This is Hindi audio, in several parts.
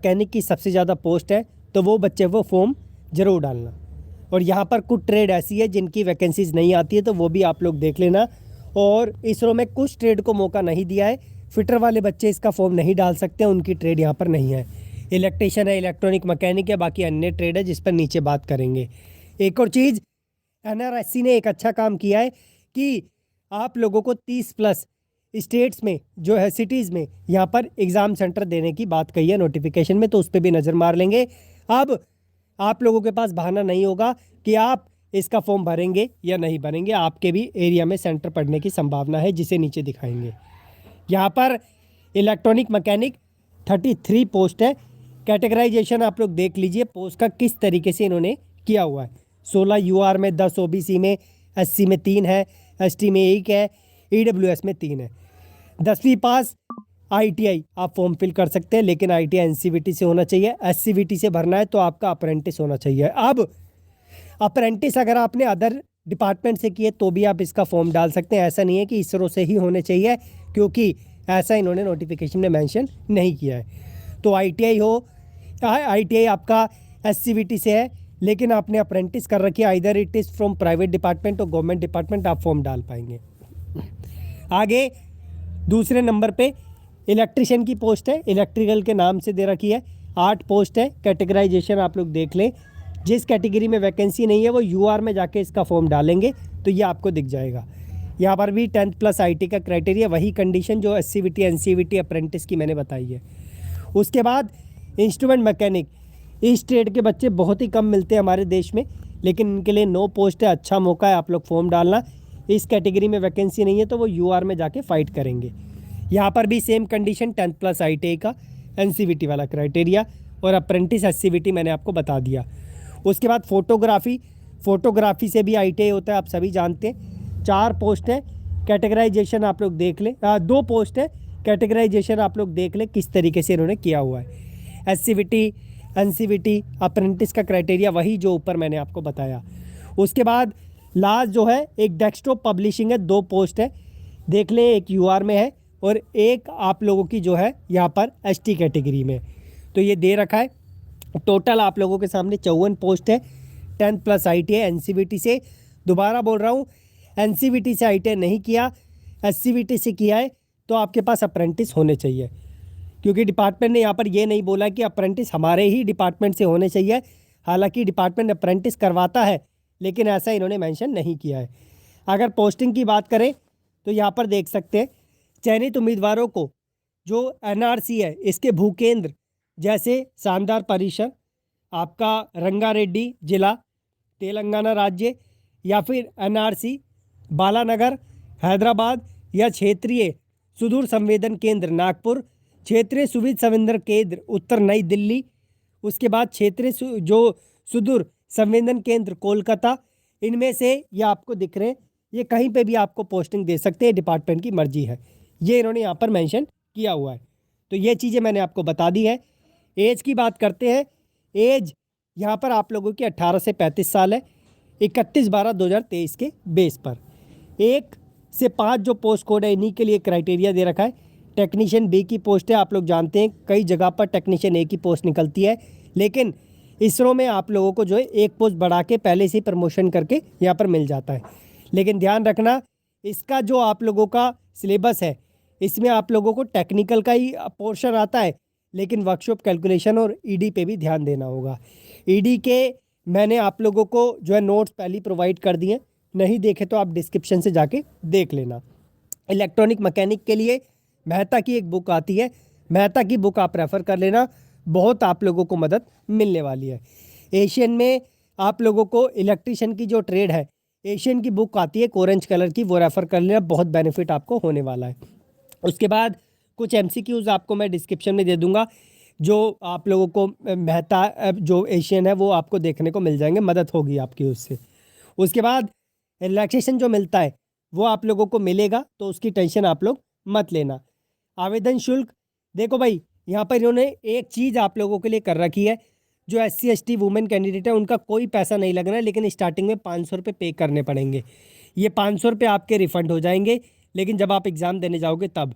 मैकेनिक की सबसे ज़्यादा पोस्ट है, तो वो बच्चे वो फॉर्म ज़रूर डालना। और यहाँ पर कुछ ट्रेड ऐसी है जिनकी वैकेंसीज़ नहीं आती है, तो वो भी आप लोग देख लेना। और इसरो में कुछ ट्रेड को मौका नहीं दिया है, फिटर वाले बच्चे इसका फॉर्म नहीं डाल सकते, उनकी ट्रेड यहाँ पर नहीं है। इलेक्ट्रीशियन है, इलेक्ट्रॉनिक मैकेनिक है, बाकी अन्य ट्रेड है जिस पर नीचे बात करेंगे। एक और चीज़, एनआरएससी ने एक अच्छा काम किया है कि आप लोगों को 30+ स्टेट्स में जो है, सिटीज़ में यहाँ पर एग्ज़ाम सेंटर देने की बात कही है नोटिफिकेशन में, तो उस पर भी नज़र मार लेंगे। अब आप लोगों के पास बहाना नहीं होगा कि आप इसका फॉर्म भरेंगे या नहीं भरेंगे, आपके भी एरिया में सेंटर पड़ने की संभावना है, जिसे नीचे दिखाएंगे। यहाँ पर इलेक्ट्रॉनिक मैकेनिक 33 पोस्ट है। कैटेगराइजेशन आप लोग देख लीजिए पोस्ट का किस तरीके से इन्होंने किया हुआ है। 16 यूआर में, 10 ओबीसी में, एससी में 3 है, एसटी में 1 है, ईडब्ल्यूएस में 3 है। 10वीं पास आईटीआई आप फॉर्म फिल कर सकते हैं, लेकिन आईटीआई एनसीवीटी से होना चाहिए। एससीवीटी से भरना है तो आपका अप्रेंटिस होना चाहिए। अब अप्रेंटिस अगर आपने अदर डिपार्टमेंट से किए तो भी आप इसका फॉर्म डाल सकते हैं। ऐसा नहीं है कि इसरो से ही होने चाहिए, क्योंकि ऐसा इन्होंने नोटिफिकेशन में मेंशन नहीं किया है। तो आईटीआई हो, आईटीआई आपका एससीवीटी से है, लेकिन आपने अप्रेंटिस कर रखी है, either it is from private department और गवर्नमेंट डिपार्टमेंट, आप फॉर्म डाल पाएंगे। आगे दूसरे नंबर पे इलेक्ट्रिशियन की पोस्ट है, इलेक्ट्रिकल के नाम से दे रखी है। 8 पोस्ट है। कैटेगराइजेशन आप लोग देख लें, जिस कैटेगरी में वैकेंसी नहीं है वो यूआर में जाके इसका फॉर्म डालेंगे तो ये आपको दिख जाएगा। यहाँ पर भी 10+ आईटी का क्राइटेरिया, वही कंडीशन जो एससीवीटी एनसीवीटी अप्रेंटिस की मैंने बताई है। उसके बाद इंस्ट्रूमेंट मैकेनिक, इस ट्रेड के बच्चे बहुत ही कम मिलते हैं हमारे देश में, लेकिन इनके लिए 9 पोस्ट है। अच्छा मौका है, आप लोग फॉर्म डालना। इस कैटेगरी में वैकेंसी नहीं है तो वो यूआर में जाके फाइट करेंगे। यहाँ पर भी सेम कंडीशन, 10+ आईटीआई का एनसीवीटी वाला क्राइटेरिया, और अप्रेंटिस एससीवीटी मैंने आपको बता दिया। उसके बाद फोटोग्राफी से भी आईटीआई होता है, आप सभी जानते हैं। 4 पोस्ट है। कैटेगराइजेशन आप लोग देख लें, 2 पोस्ट है। कैटेगराइजेशन आप लोग देख लें किस तरीके से इन्होंने किया हुआ है। एससीवीटी एनसीवीटी अप्रेंटिस का क्राइटेरिया वही जो ऊपर मैंने आपको बताया। उसके बाद लास्ट जो है एक डेस्कटॉप पब्लिशिंग है, 2 पोस्ट है, देख लें। एक यूआर में है और एक आप लोगों की जो है यहाँ पर एसटी कैटेगरी में, तो ये दे रखा है। टोटल आप लोगों के सामने 54 पोस्ट है। 10+ आईटीआई एनसीवीटी से, दोबारा बोल रहा हूँ, एनसीवीटी से आईटीआई नहीं किया, एससीवीटी से किया है तो आपके पास अप्रेंटिस होने चाहिए, क्योंकि डिपार्टमेंट ने यहाँ पर ये नहीं बोला कि अप्रेंटिस हमारे ही डिपार्टमेंट से होने चाहिए। हालांकि डिपार्टमेंट अप्रेंटिस करवाता है, लेकिन ऐसा इन्होंने मेंशन नहीं किया है। अगर पोस्टिंग की बात करें तो यहाँ पर देख सकते हैं, चयनित उम्मीदवारों को जो एनआरसी है इसके भूकेंद्र जैसे शानदार परिसर, आपका रंगारेड्डी जिला तेलंगाना राज्य, या फिर एनआरसी बालानगर हैदराबाद, या क्षेत्रीय सुदूर संवेदन केंद्र नागपुर, क्षेत्रीय सुविधा संवेदन केंद्र उत्तर नई दिल्ली, उसके बाद क्षेत्रीय जो सुदूर संवेदन केंद्र कोलकाता, इनमें से ये आपको दिख रहे हैं, ये कहीं पे भी आपको पोस्टिंग दे सकते हैं, डिपार्टमेंट की मर्जी है। ये इन्होंने यहाँ पर मेंशन किया हुआ है। तो ये चीज़ें मैंने आपको बता दी है। एज की बात करते हैं, एज यहाँ पर आप लोगों की 18 से 35 साल है। 31/12/2023 के बेस पर 1 से 5 जो पोस्ट कोड है इन्हीं के लिए क्राइटेरिया दे रखा है। टेक्नीशियन बी की पोस्ट है, आप लोग जानते हैं कई जगह पर टेक्नीशियन ए की पोस्ट निकलती है, लेकिन इसरो में आप लोगों को जो है एक पोस्ट बढ़ा के पहले से प्रमोशन करके यहाँ पर मिल जाता है। लेकिन ध्यान रखना, इसका जो आप लोगों का सिलेबस है इसमें आप लोगों को टेक्निकल का ही पोर्शन आता है, लेकिन वर्कशॉप कैलकुलेशन और ईडी पे भी ध्यान देना होगा। ईडी के मैंने आप लोगों को जो है नोट्स पहले ही प्रोवाइड कर दिए, नहीं देखे तो आप डिस्क्रिप्शन से जाके देख लेना। इलेक्ट्रॉनिक मैकेनिक के लिए मेहता की एक बुक आती है, मेहता की बुक आप रेफ़र कर लेना, बहुत आप लोगों को मदद मिलने वाली है। एशियन में आप लोगों को इलेक्ट्रीशियन की जो ट्रेड है, एशियन की बुक आती है ऑरेंज कलर की, वो रेफ़र कर लेना, बहुत बेनिफिट आपको होने वाला है। उसके बाद कुछ एमसीक्यूज़ आपको मैं डिस्क्रिप्शन में दे दूंगा, जो आप लोगों को मेहता जो एशियन है वो आपको देखने को मिल जाएंगे, मदद होगी आपकी उससे। उसके बाद रिलैक्सेशन जो मिलता है वो आप लोगों को मिलेगा, तो उसकी टेंशन आप लोग मत लेना। आवेदन शुल्क देखो भाई, यहाँ पर इन्होंने एक चीज़ आप लोगों के लिए कर रखी है, जो SC ST वुमेन कैंडिडेट है उनका कोई पैसा नहीं लगना है, लेकिन स्टार्टिंग में 500 रुपये पे करने पड़ेंगे। ये 500 रुपये आपके रिफ़ंड हो जाएंगे, लेकिन जब आप एग्ज़ाम देने जाओगे तब।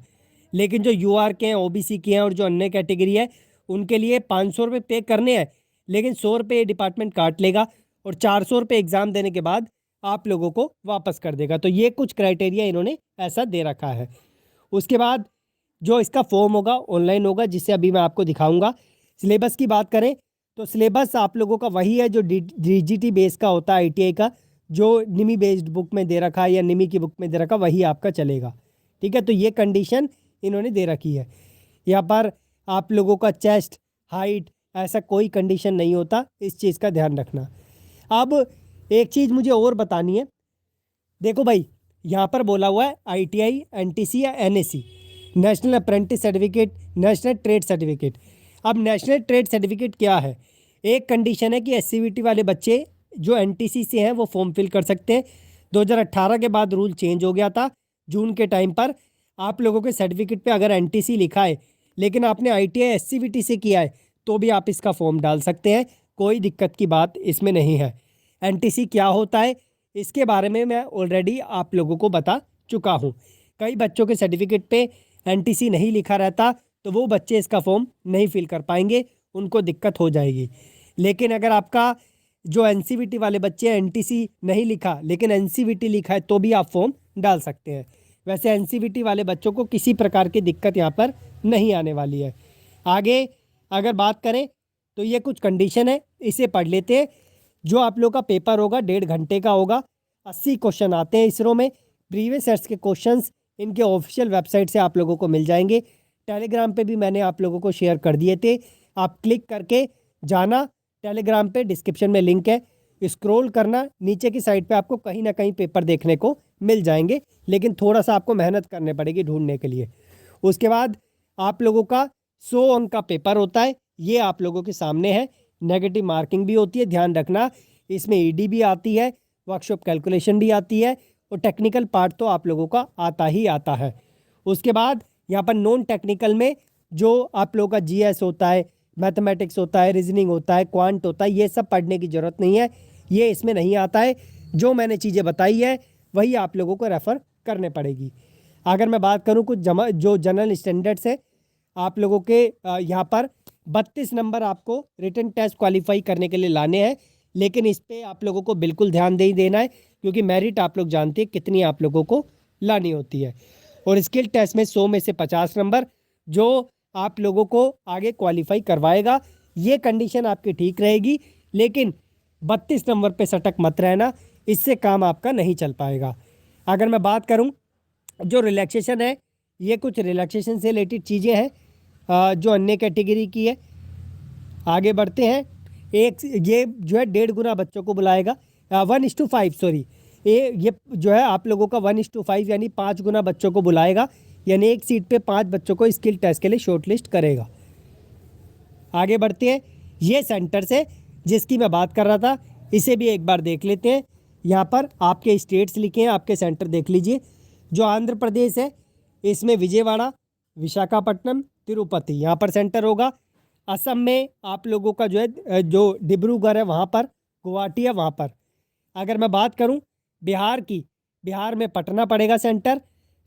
लेकिन जो UR के हैं, OBC के हैं और जो अन्य कैटेगरी है उनके लिए 500 रुपये पे करने हैं, लेकिन 100 रुपये डिपार्टमेंट काट लेगा और 400 रुपये एग्ज़ाम देने के बाद आप लोगों को वापस कर देगा। तो ये कुछ क्राइटेरिया इन्होंने ऐसा दे रखा है। उसके बाद जो इसका फॉर्म होगा ऑनलाइन होगा, जिससे अभी मैं आपको दिखाऊंगा। सिलेबस की बात करें तो सिलेबस आप लोगों का वही है जो DGT बेस का होता है, ITI का, जो निमी बेस्ड बुक में दे रखा है या निमी की बुक में दे रखा, वही आपका चलेगा। ठीक है, तो ये कंडीशन इन्होंने दे रखी है। यहाँ पर आप लोगों का चेस्ट हाइट ऐसा कोई कंडीशन नहीं होता, इस चीज़ का ध्यान रखना। अब एक चीज़ मुझे और बतानी है। देखो भाई, यहाँ पर बोला हुआ है ITI, NTC या NAC, national apprentice certificate, national trade certificate. अब नेशनल ट्रेड सर्टिफिकेट क्या है? एक कंडीशन है कि SCVT वाले बच्चे जो NTC से हैं वो फॉर्म फिल कर सकते हैं। 2018 के बाद रूल चेंज हो गया था जून के टाइम पर। आप लोगों के सर्टिफिकेट पे अगर NTC लिखा है लेकिन आपने ITI SCVT से किया है तो भी आप इसका फॉर्म डाल सकते हैं, कोई दिक्कत की बात इसमें नहीं है। NTC क्या होता है इसके बारे में मैं ऑलरेडी आप लोगों को बता चुका हूँ। कई बच्चों के सर्टिफिकेट पे NTC नहीं लिखा रहता तो वो बच्चे इसका फॉर्म नहीं फिल कर पाएंगे, उनको दिक्कत हो जाएगी। लेकिन अगर आपका जो NCVT वाले बच्चे NTC नहीं लिखा लेकिन NCVT लिखा है तो भी आप फॉर्म डाल सकते हैं। वैसे NCVT वाले बच्चों को किसी प्रकार की दिक्कत यहाँ पर नहीं आने वाली है। आगे अगर बात करें तो ये कुछ कंडीशन है, इसे पढ़ लेते हैं। जो आप लोग का पेपर होगा 1.5 घंटे का होगा। 80 क्वेश्चन आते हैं इसरो में। प्रीवियस ईयर्स के क्वेश्चंस इनके ऑफिशियल वेबसाइट से आप लोगों को मिल जाएंगे। टेलीग्राम पे भी मैंने आप लोगों को शेयर कर दिए थे, आप क्लिक करके जाना। टेलीग्राम पे डिस्क्रिप्शन में लिंक है, स्क्रॉल करना, नीचे की साइड पे आपको कहीं ना कहीं पेपर देखने को मिल जाएंगे, लेकिन थोड़ा सा आपको मेहनत करनी पड़ेगी ढूंढने के लिए। उसके बाद आप लोगों का 100 अंक का पेपर होता है, ये आप लोगों के सामने है। नेगेटिव मार्किंग भी होती है, ध्यान रखना। इसमें ED भी आती है, वर्कशॉप कैलकुलेशन भी आती है और टेक्निकल पार्ट तो आप लोगों का आता ही आता है। उसके बाद यहाँ पर नॉन टेक्निकल में जो आप लोगों का GS होता है, मैथमेटिक्स होता है, रीजनिंग होता है, क्वांट होता है, ये सब पढ़ने की ज़रूरत नहीं है, ये इसमें नहीं आता है। जो मैंने चीज़ें बताई है वही आप लोगों को रेफ़र करने पड़ेगी। अगर मैं बात करूँ कुछ जो जनरल स्टैंडर्ड्स है आप लोगों के, यहाँ पर 32 नंबर आपको रिटन टेस्ट क्वालिफाई करने के लिए लाने हैं, लेकिन इस पर आप लोगों को बिल्कुल ध्यान दे ही देना है, क्योंकि मेरिट आप लोग जानते हैं कितनी आप लोगों को लानी होती है। और स्किल टेस्ट में 100 में से 50 नंबर जो आप लोगों को आगे क्वालिफाई करवाएगा। ये कंडीशन आपकी ठीक रहेगी, लेकिन 32 नंबर पे सटक मत रहना, इससे काम आपका नहीं चल पाएगा। अगर मैं बात करूं जो रिलैक्सेशन है, ये कुछ रिलैक्सेशन से रिलेटेड चीज़ें हैं जो अन्य कैटेगरी की है। आगे बढ़ते हैं। ये जो है 1.5 गुना बच्चों को बुलाएगा, 1:5 सॉरी, ये जो है आप लोगों का 1:5 यानी 5 गुना बच्चों को बुलाएगा, यानी एक सीट पे 5 बच्चों को स्किल टेस्ट के लिए शॉर्टलिस्ट करेगा। आगे बढ़ते हैं। ये सेंटर से जिसकी मैं बात कर रहा था, इसे भी एक बार देख लेते हैं। यहाँ पर आपके स्टेट्स लिखे हैं, आपके सेंटर देख लीजिए। जो आंध्र प्रदेश है इसमें विजयवाड़ा, विशाखापट्टनम, तिरुपति यहाँ पर सेंटर होगा। असम में आप लोगों का जो है जो डिब्रूगढ़ है वहाँ पर, गुवाहाटी है वहाँ पर। अगर मैं बात करूँ बिहार की, बिहार में पटना पड़ेगा सेंटर।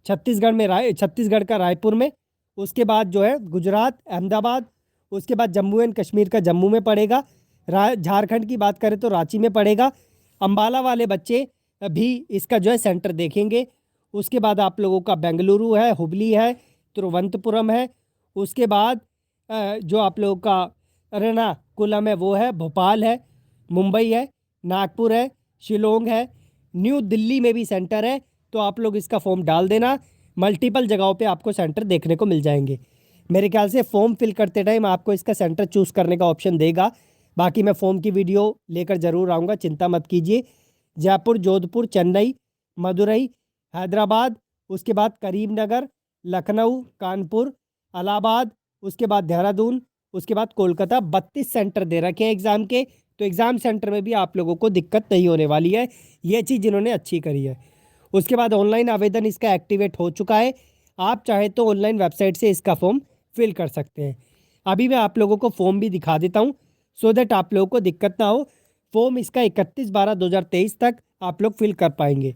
छत्तीसगढ़ का रायपुर में। उसके बाद जो है गुजरात, अहमदाबाद। उसके बाद जम्मू एंड कश्मीर का जम्मू में पड़ेगा। झारखंड की बात करें तो रांची में पड़ेगा। अंबाला वाले बच्चे भी इसका जो है सेंटर देखेंगे। उसके बाद आप लोगों का बेंगलुरु है, हुबली है, तिरुवनंतपुरम है। उसके बाद जो आप लोगों का एर्नाकुलम है वो है, भोपाल है, मुंबई है, नागपुर है, शिलोंग है, न्यू दिल्ली में भी सेंटर है। तो आप लोग इसका फॉर्म डाल देना। मल्टीपल जगहों पे आपको सेंटर देखने को मिल जाएंगे। मेरे ख्याल से फॉर्म फिल करते टाइम आपको इसका सेंटर चूज़ करने का ऑप्शन देगा। बाकी मैं फॉर्म की वीडियो लेकर ज़रूर आऊँगा, चिंता मत कीजिए। जयपुर, जोधपुर, चेन्नई, मदुरई, हैदराबाद, उसके बाद करीमनगर, लखनऊ, कानपुर, इलाहाबाद, उसके बाद देहरादून, उसके बाद कोलकाता। 32 सेंटर दे रखे हैं एग्ज़ाम के। तो एग्ज़ाम सेंटर में भी आप लोगों को दिक्कत नहीं होने वाली है। ये चीज़ इन्होंने अच्छी करी है। उसके बाद ऑनलाइन आवेदन इसका एक्टिवेट हो चुका है। आप चाहे तो ऑनलाइन वेबसाइट से इसका फॉर्म फिल कर सकते हैं। अभी मैं आप लोगों को फॉर्म भी दिखा देता हूँ, सो दैट आप लोगों को दिक्कत ना हो। फॉर्म इसका 31/12/2023 तक आप लोग फिल कर पाएंगे।